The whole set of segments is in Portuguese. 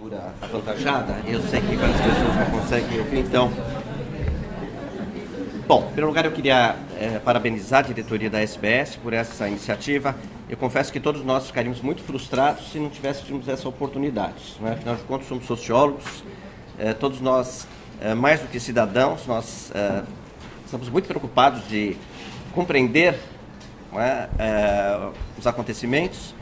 postura avantajada, eu sei que várias pessoas não conseguem ouvir, então... Bom, em primeiro lugar eu queria parabenizar a diretoria da SBS por essa iniciativa. Eu confesso que todos nós ficaríamos muito frustrados se não tivéssemos essa oportunidade, né? Afinal de contas, somos sociólogos, todos nós, mais do que cidadãos, nós estamos muito preocupados de compreender, né, os acontecimentos.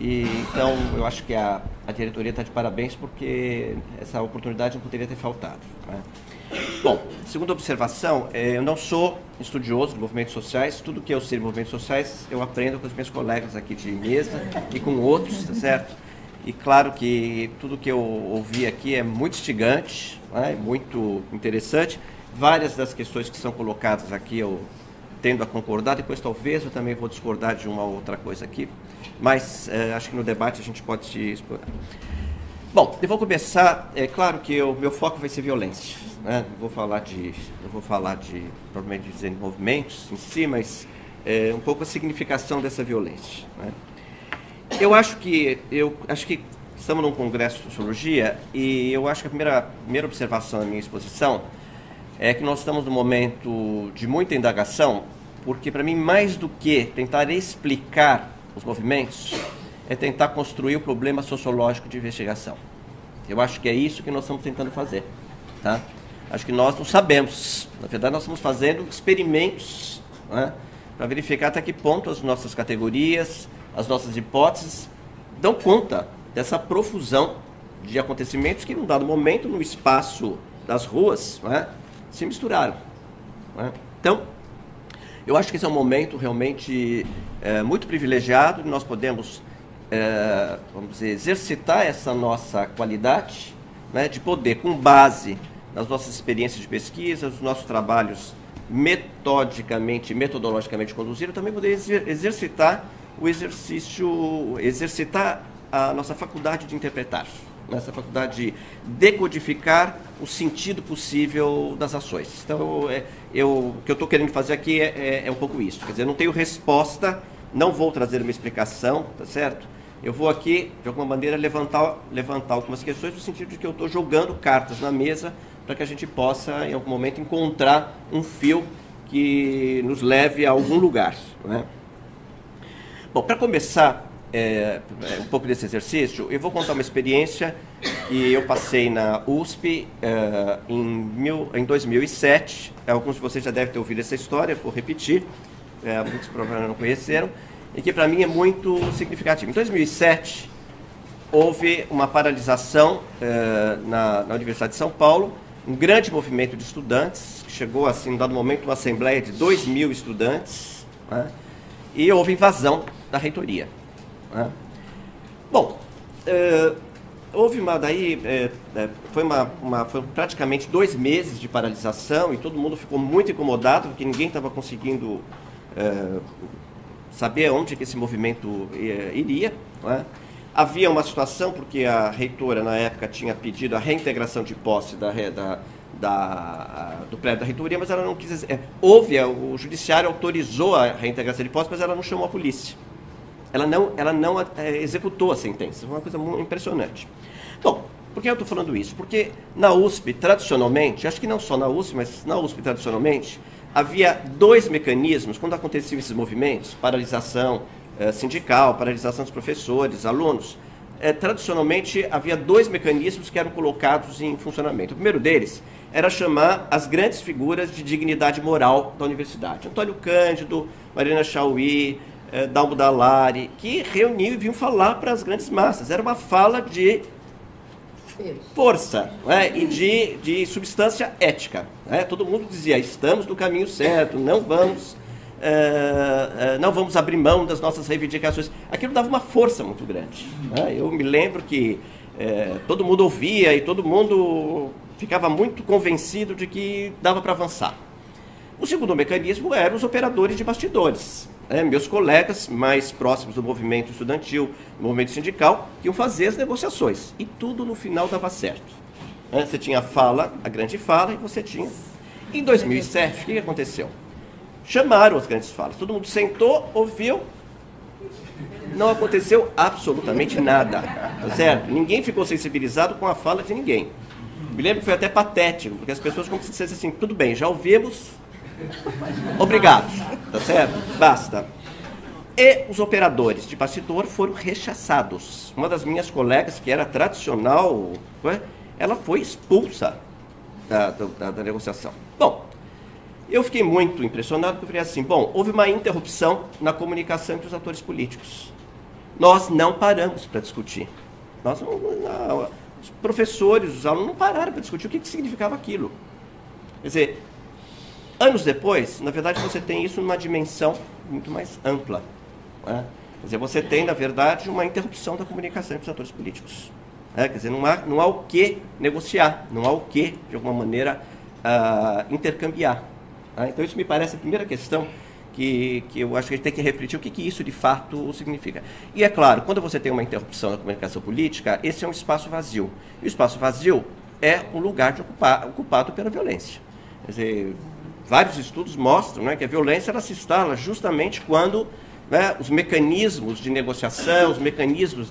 E, então, eu acho que a diretoria está de parabéns porque essa oportunidade não poderia ter faltado, né? Bom, segunda observação, eu não sou estudioso de movimentos sociais. Tudo que eu sei de movimentos sociais eu aprendo com os meus colegas aqui de mesa e com outros, tá certo? E claro que tudo que eu ouvi aqui é muito instigante, né, muito interessante. Várias das questões que são colocadas aqui eu tendo a concordar, depois talvez eu também vou discordar de uma outra coisa aqui, mas acho que no debate a gente pode se explorar. Bom, eu vou começar, é claro que o meu foco vai ser violência, né? Não vou falar de provavelmente de movimentos em si, mas um pouco a significação dessa violência, né? Eu acho que estamos num congresso de sociologia e eu acho que a primeira observação da minha exposição é que nós estamos num momento de muita indagação, porque para mim mais do que tentar explicar os movimentos é tentar construir o problema sociológico de investigação. Eu acho que é isso que nós estamos tentando fazer, tá? Acho que nós não sabemos. Na verdade, nós estamos fazendo experimentos, né, para verificar até que ponto as nossas categorias, as nossas hipóteses dão conta dessa profusão de acontecimentos que, num dado momento, no espaço das ruas, né, se misturaram, né? Então, eu acho que esse é um momento realmente muito privilegiado e nós podemos, vamos dizer, exercitar essa nossa qualidade, né, de poder, com base nas nossas experiências de pesquisa, os nossos trabalhos metodologicamente conduzidos, também poder exercitar a nossa faculdade de interpretar, essa faculdade de decodificar o sentido possível das ações. Então, o que eu estou querendo fazer aqui é um pouco isso. Quer dizer, eu não tenho resposta, não vou trazer uma explicação, tá certo? Eu vou aqui, de alguma maneira, levantar algumas questões no sentido de que eu estou jogando cartas na mesa para que a gente possa, em algum momento, encontrar um fio que nos leve a algum lugar, né? Bom, para começar um pouco desse exercício, eu vou contar uma experiência que eu passei na USP em 2007. Alguns de vocês já devem ter ouvido essa história, vou repetir, muitos provavelmente não conheceram, e que para mim é muito significativo. Em 2007, houve uma paralisação na Universidade de São Paulo, um grande movimento de estudantes, que chegou, assim, em dado momento, uma assembleia de 2.000 estudantes, né, e houve invasão da reitoria, né? Bom, houve foi praticamente 2 meses de paralisação e todo mundo ficou muito incomodado, porque ninguém estava conseguindo saber onde que esse movimento iria, né? Havia uma situação, porque a reitora, na época, tinha pedido a reintegração de posse do prédio da reitoria, mas ela não quis... o judiciário autorizou a reintegração de posse, mas ela não chamou a polícia. Ela não executou a sentença. Foi uma coisa muito impressionante. Bom, por que eu estou falando isso? Porque na USP, tradicionalmente, acho que não só na USP, mas na USP, tradicionalmente, havia 2 mecanismos, quando aconteciam esses movimentos, paralisação sindical, paralisação dos professores, alunos, tradicionalmente havia 2 mecanismos que eram colocados em funcionamento. O primeiro deles era chamar as grandes figuras de dignidade moral da universidade. Antônio Cândido, Marina Chauí, Dalmo Dallari, que reuniam e vinham falar para as grandes massas. Era uma fala de força, né, e de substância ética, né? Todo mundo dizia, estamos no caminho certo, não vamos abrir mão das nossas reivindicações. Aquilo dava uma força muito grande, né? Eu me lembro que todo mundo ouvia e todo mundo ficava muito convencido de que dava para avançar. O segundo mecanismo eram os operadores de bastidores, meus colegas mais próximos do movimento estudantil, do movimento sindical, que iam fazer as negociações. E tudo no final dava certo. Você tinha a fala, a grande fala, e você tinha... Em 2007, o que aconteceu? Chamaram as grandes falas. Todo mundo sentou, ouviu Não aconteceu absolutamente nada, tá certo? Ninguém ficou sensibilizado com a fala de ninguém. Me lembro que foi até patético, porque as pessoas como se dissessem assim, tudo bem, já ouvimos, obrigado, tá certo? Basta. E os operadores de bastidor foram rechaçados. Uma das minhas colegas, que era tradicional, ela foi expulsa da negociação. Bom, eu fiquei muito impressionado, porque eu falei assim, bom, houve uma interrupção na comunicação entre os atores políticos. Nós não paramos para discutir. Os professores, os alunos não pararam para discutir o que significava aquilo. Quer dizer, anos depois, na verdade, você tem isso numa dimensão muito mais ampla. Quer dizer, você tem, na verdade, uma interrupção da comunicação entre os atores políticos. Quer dizer, não há o que negociar, não há o que, de alguma maneira, intercambiar. Então, isso me parece a primeira questão que eu acho que a gente tem que refletir o que isso, de fato, significa. E, é claro, quando você tem uma interrupção da comunicação política, esse é um espaço vazio. E o espaço vazio é um lugar ocupado pela violência. Quer dizer, vários estudos mostram, que a violência ela se instala justamente quando os mecanismos de negociação, os mecanismos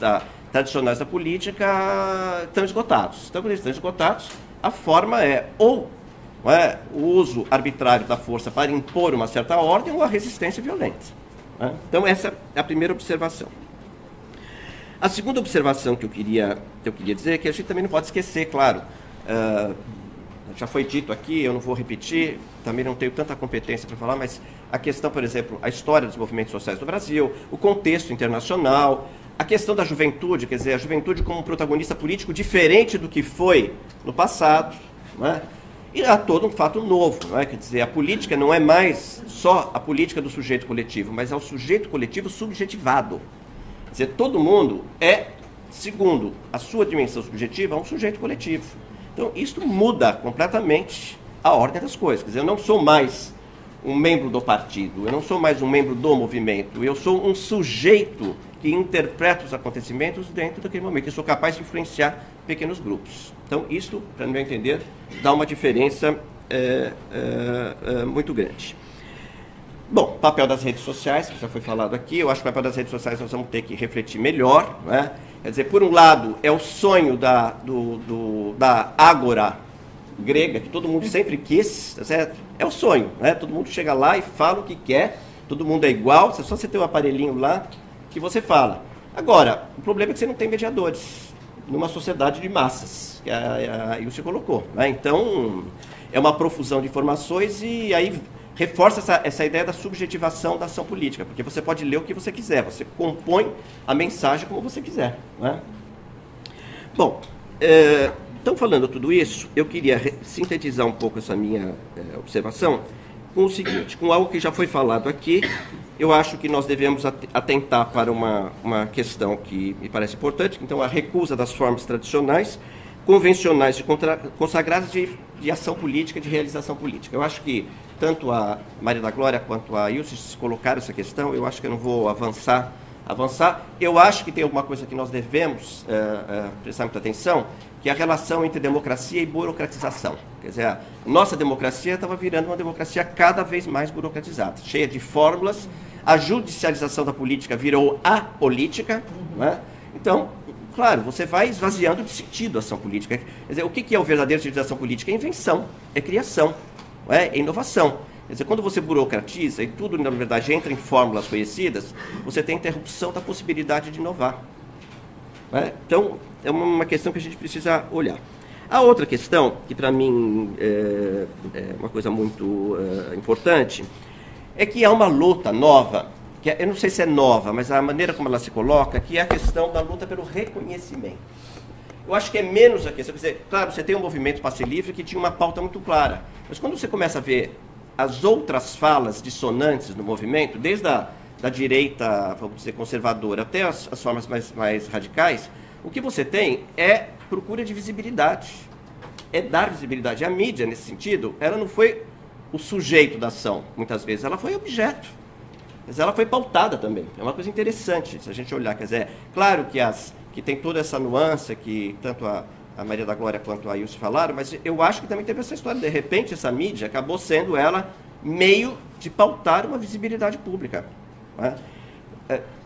tradicionais da política estão esgotados. Então, quando eles estão esgotados, a forma é ou o uso arbitrário da força para impor uma certa ordem ou a resistência violenta. Então, essa é a primeira observação. A segunda observação que eu queria dizer é que a gente também não pode esquecer, claro, já foi dito aqui, eu não vou repetir, também não tenho tanta competência para falar, mas a questão, por exemplo, a história dos movimentos sociais do Brasil, o contexto internacional, a questão da juventude, quer dizer, a juventude como um protagonista político diferente do que foi no passado, e há todo um fato novo, quer dizer, a política não é mais só a política do sujeito coletivo, mas é o sujeito coletivo subjetivado. Quer dizer, todo mundo é, segundo a sua dimensão subjetiva, um sujeito coletivo. Então, isso muda completamente a ordem das coisas. Quer dizer, eu não sou mais um membro do partido, eu não sou mais um membro do movimento, eu sou um sujeito que interpreta os acontecimentos dentro daquele momento. Eu sou capaz de influenciar pequenos grupos. Então, isso, para meu entender, dá uma diferença muito grande. Bom, papel das redes sociais, que já foi falado aqui, eu acho que o papel das redes sociais nós vamos ter que refletir melhor. Quer dizer, por um lado, é o sonho da ágora grega, que todo mundo sempre quis, tá certo? É o sonho, todo mundo chega lá e fala o que quer, todo mundo é igual, é só você ter um aparelhinho lá que você fala. Agora, o problema é que você não tem mediadores numa sociedade de massas, que a Ilse colocou. Então, é uma profusão de informações e aí reforça essa ideia da subjetivação da ação política, porque você pode ler o que você quiser, você compõe a mensagem como você quiser. Bom, então, falando tudo isso, eu queria sintetizar um pouco essa minha observação com o seguinte, com algo que já foi falado aqui. Eu acho que nós devemos atentar para uma questão que me parece importante, então a recusa das formas tradicionais, convencionais e consagradas de ação política, de realização política. Eu acho que tanto a Maria da Glória quanto a Ilse colocaram essa questão, eu acho que eu não vou avançar. Eu acho que tem alguma coisa que nós devemos prestar muita atenção, que é a relação entre democracia e burocratização. Quer dizer, a nossa democracia estava virando uma democracia cada vez mais burocratizada, cheia de fórmulas, a judicialização da política virou a política, Então, claro, você vai esvaziando de sentido a ação política. Quer dizer, o que é o verdadeiro sentido da ação política? É invenção, é criação, é inovação. Quer dizer, quando você burocratiza e tudo, na verdade, entra em fórmulas conhecidas, você tem interrupção da possibilidade de inovar. Então, é uma questão que a gente precisa olhar. A outra questão, que para mim é uma coisa muito importante, é que há uma luta nova, que eu não sei se é nova, mas a maneira como ela se coloca, que é a questão da luta pelo reconhecimento. Eu acho que é menos a questão. Quer dizer, claro, você tem um movimento Passe Livre que tinha uma pauta muito clara, mas quando você começa a ver as outras falas dissonantes no movimento, desde da direita, vamos dizer, conservadora, até as formas mais radicais, o que você tem é procura de visibilidade, é dar visibilidade. A mídia, nesse sentido, ela não foi o sujeito da ação, muitas vezes, ela foi objeto. Mas ela foi pautada também. É uma coisa interessante, se a gente olhar. Quer dizer, claro que tem toda essa nuance que tanto a Maria da Glória quanto a Ilse falaram, mas eu acho que também teve essa história. De repente, essa mídia acabou sendo ela meio de pautar uma visibilidade pública.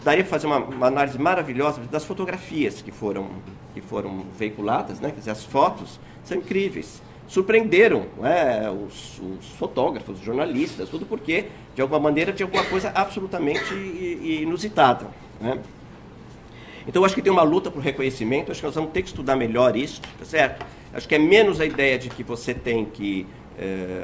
daria para fazer uma análise maravilhosa das fotografias que foram veiculadas, né? Quer dizer, as fotos são incríveis. Surpreenderam, né, os fotógrafos, os jornalistas, tudo porque, de alguma maneira, tinha alguma coisa absolutamente inusitada. Né? Então, eu acho que tem uma luta por reconhecimento, acho que nós vamos ter que estudar melhor isso, tá certo? Acho que é menos a ideia de que você tem que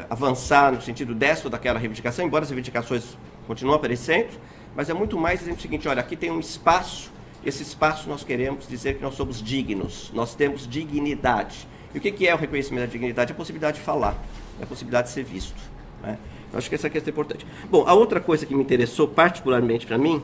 avançar no sentido desta ou daquela reivindicação, embora as reivindicações continuem aparecendo, mas é muito mais dizendo o seguinte, olha, aqui tem um espaço, esse espaço nós queremos dizer que nós somos dignos, nós temos dignidade. E o que é o reconhecimento da dignidade? É a possibilidade de falar, é a possibilidade de ser visto. Né? Eu acho que essa questão é importante. Bom, a outra coisa que me interessou particularmente para mim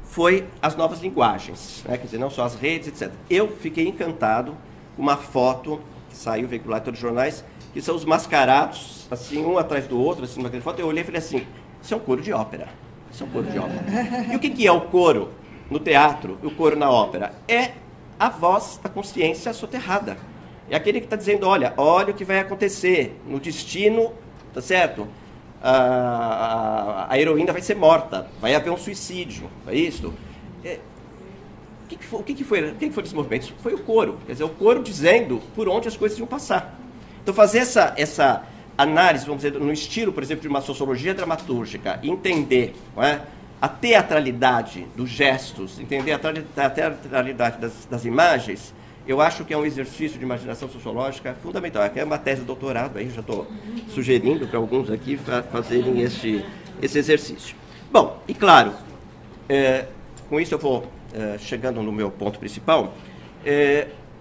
foi as novas linguagens, né? Quer dizer, não só as redes, etc. Eu fiquei encantado com uma foto que saiu veiculada em todos os jornais, que são os mascarados, assim, um atrás do outro, assim, naquela foto. Eu olhei e falei assim, isso é um coro de ópera. Isso é um coro de ópera. E o que é o coro no teatro e o coro na ópera? É a voz da consciência soterrada. É aquele que está dizendo, olha o que vai acontecer no destino, tá certo? A heroína vai ser morta, vai haver um suicídio, é isso? O que foi desse movimento? Isso foi o coro, quer dizer, o coro dizendo por onde as coisas iam passar. Então, fazer essa análise, vamos dizer, no estilo, por exemplo, de uma sociologia dramatúrgica, entender, não é, a teatralidade dos gestos, entender a teatralidade das imagens, eu acho que é um exercício de imaginação sociológica fundamental. Aqui é uma tese de doutorado, aí eu já estou sugerindo para alguns aqui fazerem esse exercício. Bom, e claro, com isso eu vou chegando no meu ponto principal,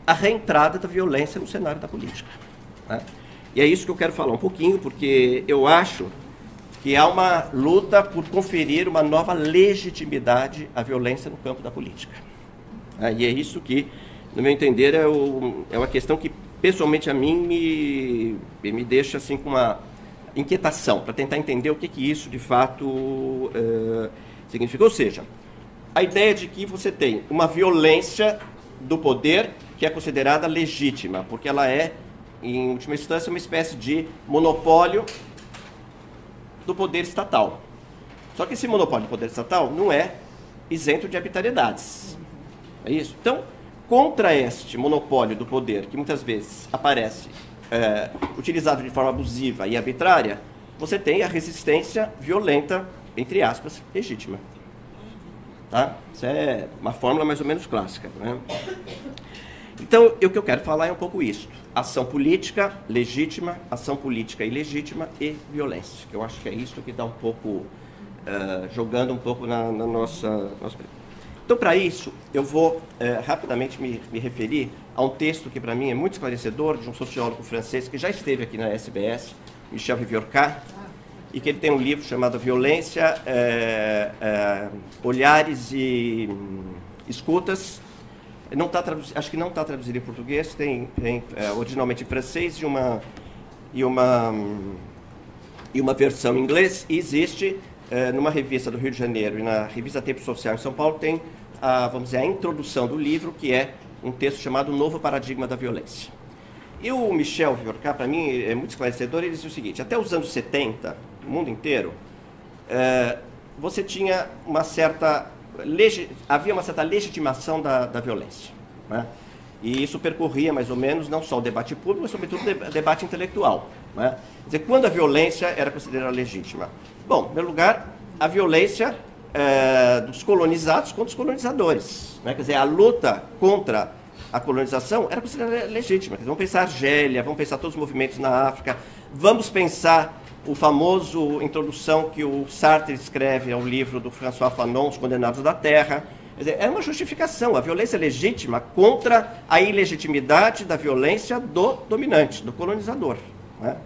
a reentrada da violência no cenário da política. Né? E é isso que eu quero falar um pouquinho, porque eu acho que há uma luta por conferir uma nova legitimidade à violência no campo da política. E é isso que, no meu entender, é uma questão que, pessoalmente, a mim me deixa assim, com uma inquietação, para tentar entender o que isso, de fato, significa. Ou seja, a ideia de que você tem uma violência do poder que é considerada legítima, porque ela é, em última instância, uma espécie de monopólio do poder estatal. Só que esse monopólio do poder estatal não é isento de arbitrariedades. É isso? Então, contra este monopólio do poder, que muitas vezes aparece utilizado de forma abusiva e arbitrária, você tem a resistência violenta, entre aspas, legítima. Tá? Isso é uma fórmula mais ou menos clássica. Né? Então, o que eu quero falar é um pouco isso. Ação política legítima, ação política ilegítima e violência. Que eu acho que é isso que dá um pouco, jogando um pouco na nossa... Então, para isso, eu vou rapidamente me referir a um texto que, para mim, é muito esclarecedor, de um sociólogo francês que já esteve aqui na SBS, Michel Viviorca, e que ele tem um livro chamado Violência, Olhares e Escutas. Não tá acho que não está traduzido em português, tem originalmente em francês e uma versão em inglês, e existe numa revista do Rio de Janeiro e na revista Tempo Social em São Paulo, tem vamos dizer, a introdução do livro, que é um texto chamado Novo Paradigma da Violência. E o Michel Viviorca, para mim, é muito esclarecedor. Ele diz o seguinte: até os anos 70, no mundo inteiro, você tinha havia uma certa legitimação da violência. Né? E isso percorria, mais ou menos, não só o debate público, mas, sobretudo, o debate intelectual. Né? Quer dizer, quando a violência era considerada legítima? Bom, em primeiro lugar, a violência dos colonizados contra os colonizadores. Né? Quer dizer, a luta contra a colonização era considerada legítima. Vamos pensar a Argélia, vamos pensar todos os movimentos na África, vamos pensar o famoso introdução que o Sartre escreve ao livro do François Fanon, Os Condenados da Terra. Quer dizer, é uma justificação, a violência legítima contra a ilegitimidade da violência do dominante, do colonizador. Né?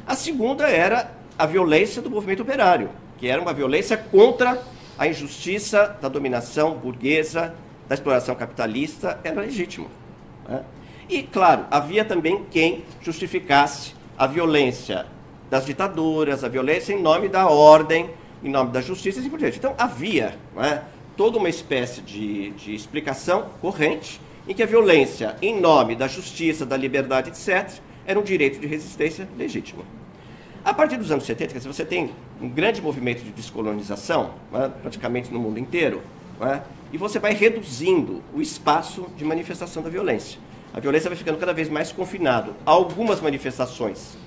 A segunda era a violência do movimento operário, que era uma violência contra a injustiça da dominação burguesa, da exploração capitalista, era legítimo. Né? E, claro, havia também quem justificasse a violência das ditaduras, a violência em nome da ordem, em nome da justiça e assim por diante. Então, havia toda uma espécie de explicação corrente em que a violência em nome da justiça, da liberdade, etc., era um direito de resistência legítimo. A partir dos anos 70, quer dizer, você tem um grande movimento de descolonização, né, praticamente no mundo inteiro, né, e você vai reduzindo o espaço de manifestação da violência. A violência vai ficando cada vez mais confinada a algumas manifestações,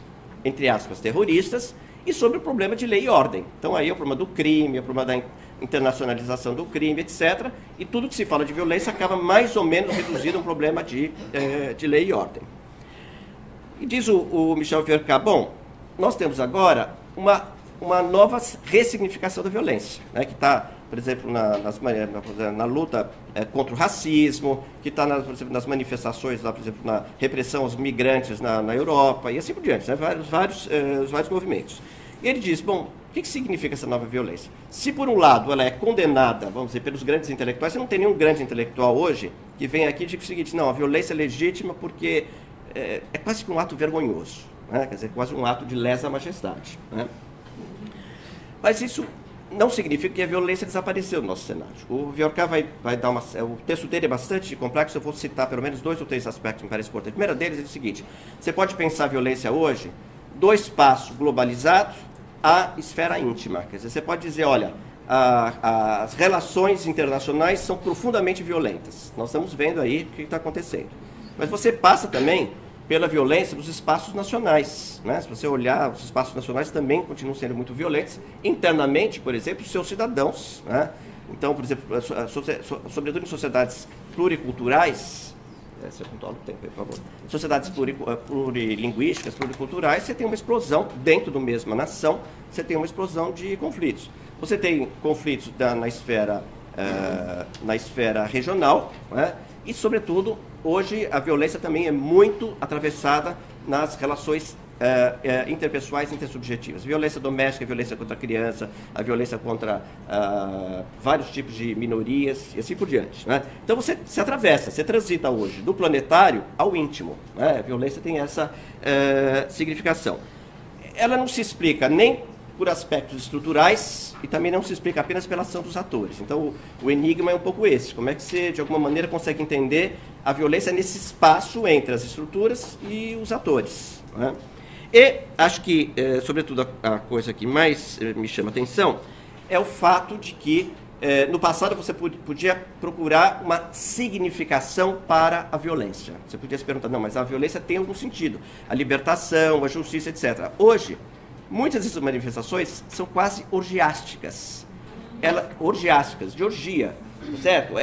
entre aspas, terroristas, e sobre o problema de lei e ordem. Então aí é o problema do crime, é o problema da internacionalização do crime, etc. E tudo que se fala de violência acaba mais ou menos reduzido a um problema de lei e ordem. E diz o Michel Foucault, bom, nós temos agora uma nova ressignificação da violência, né, que está, por exemplo, na luta contra o racismo, que está, por exemplo, nas manifestações, lá, por exemplo, na repressão aos migrantes na Europa, e assim por diante, né, vários movimentos. E ele diz, bom, o que significa essa nova violência? Se, por um lado, ela é condenada, vamos dizer, pelos grandes intelectuais, você não tem nenhum grande intelectual hoje que vem aqui e diga o seguinte, não, a violência é legítima porque é quase que um ato vergonhoso, né? Quer dizer, quase um ato de lesa majestade, né? Mas isso não significa que a violência desapareceu no nosso cenário. O Foucault vai dar o texto dele é bastante complexo, eu vou citar pelo menos 2 ou 3 aspectos que me parecem importantes. O primeiro deles é o seguinte, você pode pensar a violência hoje do espaço globalizado à esfera íntima. Quer dizer, você pode dizer, olha, as relações internacionais são profundamente violentas. Nós estamos vendo aí o que está acontecendo. Mas você passa também pela violência dos espaços nacionais, né? Se você olhar, os espaços nacionais também continuam sendo muito violentos, internamente, por exemplo, os seus cidadãos, né? Então, por exemplo, sobretudo em sociedades pluriculturais, você controla o tempo, por favor. Sociedades plurilinguísticas, pluriculturais, você tem uma explosão dentro da mesma nação, você tem uma explosão de conflitos. Você tem conflitos na esfera regional, né? E, sobretudo, hoje a violência também é muito atravessada nas relações interpessoais e intersubjetivas. Violência doméstica, violência contra a criança, a violência contra vários tipos de minorias e assim por diante, né? Então você se atravessa, você transita hoje do planetário ao íntimo, né? A violência tem essa significação. Ela não se explica nem por aspectos estruturais e também não se explica apenas pela ação dos atores. Então, o enigma é um pouco esse. Como é que você, de alguma maneira, consegue entender a violência nesse espaço entre as estruturas e os atores, né? E acho que, sobretudo, a coisa que mais me chama a atenção é o fato de que, no passado, você podia procurar uma significação para a violência. Você podia se perguntar, não, mas a violência tem algum sentido. A libertação, a justiça, etc. Hoje, muitas dessas manifestações são quase orgiásticas. Orgiásticas, de orgia, certo?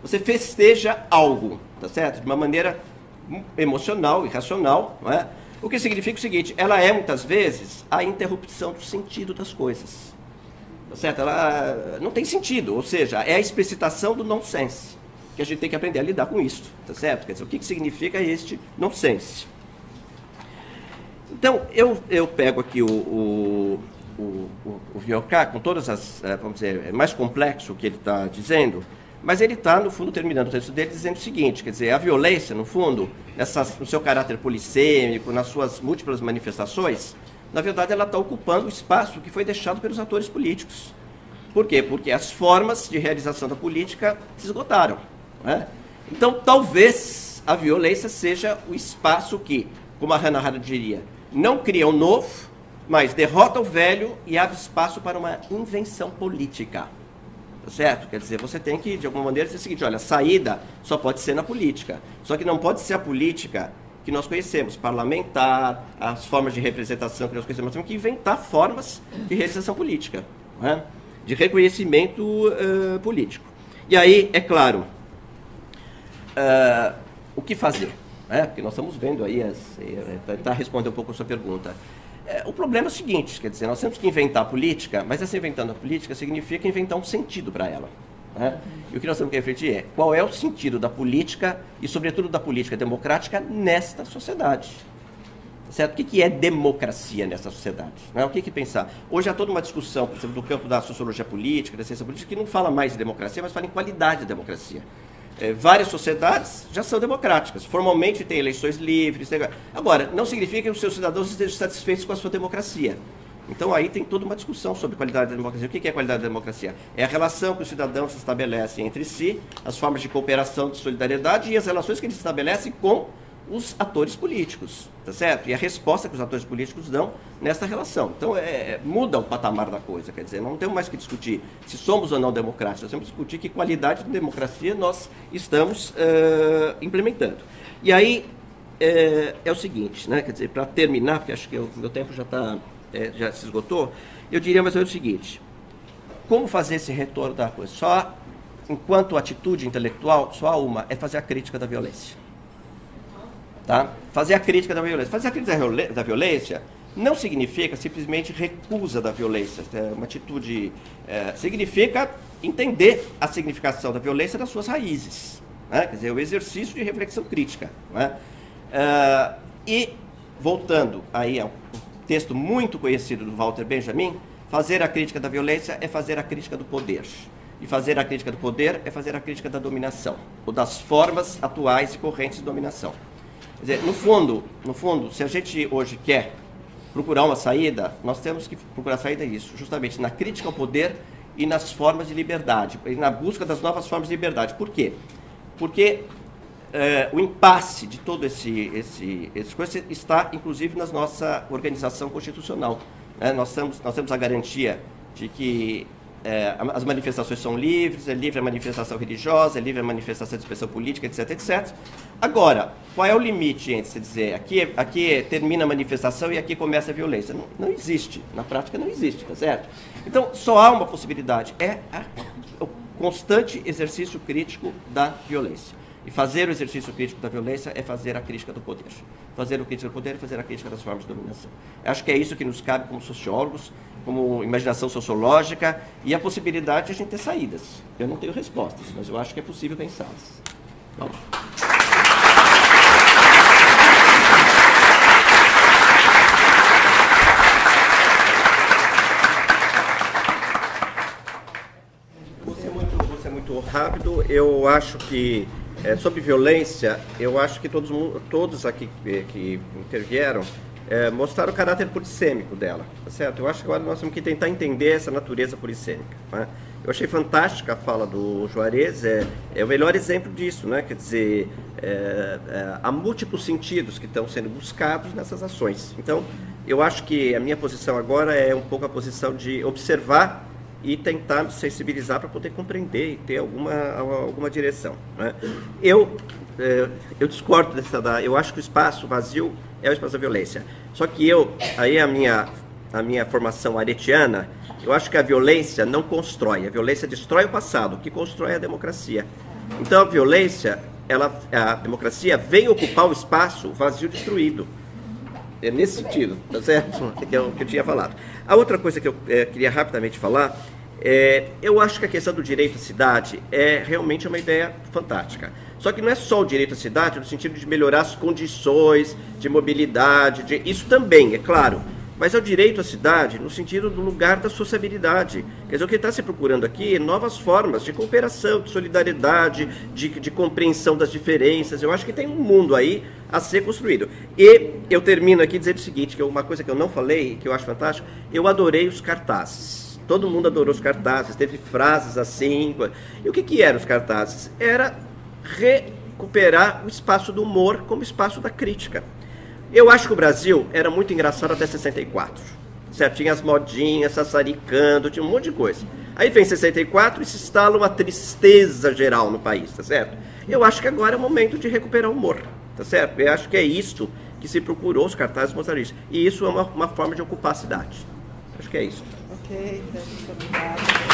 Você festeja algo, tá certo? De uma maneira emocional, irracional, não é? O que significa o seguinte, ela é, muitas vezes, a interrupção do sentido das coisas. Tá certo? Ela não tem sentido, ou seja, é a explicitação do nonsense, que a gente tem que aprender a lidar com isso, tá certo? Quer dizer, o que significa este nonsense? Então, eu pego aqui o Foucault, com todas as, vamos dizer, é mais complexo o que ele está dizendo, mas ele está, no fundo, terminando o texto dele, dizendo o seguinte, quer dizer, a violência, no fundo, no seu caráter polissêmico, nas suas múltiplas manifestações, na verdade, ela está ocupando o espaço que foi deixado pelos atores políticos. Por quê? Porque as formas de realização da política se esgotaram, né? Então, talvez a violência seja o espaço que, como a Hannah Arendt diria, não cria o novo, mas derrota o velho e abre espaço para uma invenção política. Tá certo? Quer dizer, você tem que, de alguma maneira, dizer o seguinte, olha, a saída só pode ser na política. Só que não pode ser a política que nós conhecemos, parlamentar, as formas de representação que nós conhecemos. Nós temos que inventar formas de realização política, né? De reconhecimento político. E aí, é claro, o que fazer? Porque nós estamos vendo aí, tentar responder um pouco a sua pergunta. O problema é o seguinte, quer dizer, nós temos que inventar a política, mas essa inventando a política significa inventar um sentido para ela, né? E o que nós temos que refletir é qual é o sentido da política e, sobretudo, da política democrática nesta sociedade. Certo? O que é democracia nessa sociedade? Né? O que pensar? Hoje há toda uma discussão, por exemplo, do campo da sociologia política, da ciência política, que não fala mais de democracia, mas fala em qualidade da democracia. Várias sociedades já são democráticas, formalmente têm eleições livres. Agora, não significa que os seus cidadãos estejam satisfeitos com a sua democracia. Então, aí tem toda uma discussão sobre qualidade da democracia. O que é qualidade da democracia? É a relação que os cidadãos estabelecem entre si, as formas de cooperação, de solidariedade e as relações que eles estabelecem com os atores políticos, tá certo? E a resposta que os atores políticos dão nessa relação. Então, muda o patamar da coisa, quer dizer, não temos mais que discutir se somos ou não democráticos, nós temos que discutir que qualidade de democracia nós estamos implementando. E aí, é o seguinte, né? Quer dizer, para terminar, porque acho que o meu tempo já se esgotou, eu diria mais ou menos o seguinte: como fazer esse retorno da coisa? Só, enquanto atitude intelectual, só uma, é fazer a crítica da violência. Tá? Fazer a crítica da violência. Fazer a crítica da violência não significa simplesmente recusa da violência. É uma atitude... significa entender a significação da violência das suas raízes. Né? Quer dizer, o exercício de reflexão crítica. Né? E, voltando aí a um texto muito conhecido do Walter Benjamin, fazer a crítica da violência é fazer a crítica do poder. E fazer a crítica do poder é fazer a crítica da dominação, ou das formas atuais e correntes de dominação. Quer dizer, no fundo, se a gente hoje quer procurar uma saída, nós temos que procurar a saída disso, justamente na crítica ao poder e nas formas de liberdade, e na busca das novas formas de liberdade. Por quê? Porque o impasse de todo esse coisa está, inclusive, na nossa organização constitucional. Nós temos a garantia de que as manifestações são livres, é livre a manifestação religiosa, é livre a manifestação de expressão política, etc, etc. Agora, qual é o limite entre se dizer aqui termina a manifestação e aqui começa a violência? Não existe, na prática não existe, tá certo? Então, só há uma possibilidade, o constante exercício crítico da violência. E fazer o exercício crítico da violência é fazer a crítica do poder. Fazer a crítica do poder é fazer a crítica das formas de dominação. Acho que é isso que nos cabe como sociólogos, como imaginação sociológica e a possibilidade de a gente ter saídas. Eu não tenho respostas, mas eu acho que é possível pensá-las. Vamos. Vou ser muito rápido. Eu acho que sobre violência, eu acho que todos aqui que intervieram mostraram o caráter polissêmico dela, tá certo? Eu acho que agora nós temos que tentar entender essa natureza polissêmica. Né? Eu achei fantástica a fala do Juarez, é o melhor exemplo disso, né? Quer dizer, há múltiplos sentidos que estão sendo buscados nessas ações. Então, eu acho que a minha posição agora é um pouco a posição de observar e tentar me sensibilizar para poder compreender e ter alguma direção. Né? Eu discordo eu acho que o espaço vazio é o espaço da violência. Só que aí a minha formação aretiana, eu acho que a violência não constrói, a violência destrói o passado, o que constrói é a democracia. Então a violência, a democracia vem ocupar o espaço vazio destruído. É nesse sentido, tá certo? Que eu tinha falado. A outra coisa que eu queria rapidamente falar, eu acho que a questão do direito à cidade é realmente uma ideia fantástica. Só que não é só o direito à cidade no sentido de melhorar as condições de mobilidade, isso também, é claro. Mas é o direito à cidade no sentido do lugar da sociabilidade. Quer dizer, o que está se procurando aqui é novas formas de cooperação, de solidariedade, de compreensão das diferenças. Eu acho que tem um mundo aí a ser construído. E eu termino aqui dizendo o seguinte, que é uma coisa que eu não falei, que eu acho fantástico, eu adorei os cartazes. Todo mundo adorou os cartazes, teve frases assim. E o que eram os cartazes? Era recuperar o espaço do humor como espaço da crítica. Eu acho que o Brasil era muito engraçado até 64, certo? Tinha as modinhas, sassaricando, tinha um monte de coisa. Aí vem 64 e se instala uma tristeza geral no país, tá certo? Eu acho que agora é o momento de recuperar o humor, tá certo? Eu acho que é isso que se procurou, os cartazes mostraram isso. E isso é uma forma de ocupar a cidade. Acho que é isso. Ok, muito obrigado.